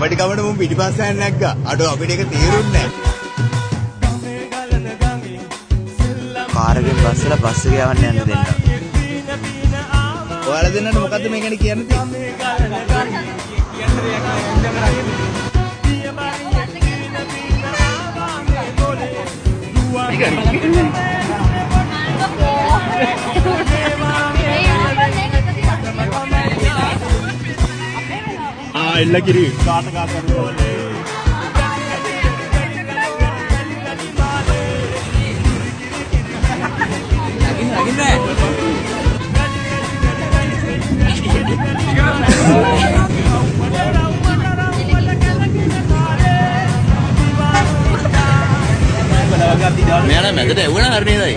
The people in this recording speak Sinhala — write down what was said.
වැඩි කමඩ මුන් පිටිපස්සෙන් නැග්ගා. අඩෝ අපිට ඒක තේරුන්නේ නැහැ. කාර් එකෙන් බස්සලා බස් එක යවන්න යන්න දෙන්න. ඔයාලා දෙන්නට මොකද්ද මේ ගැන කියන්න තියෙන්නේ? එල්ල කිරි කාට කාට මෙයාලා මැදට එවුණා හරියටයි.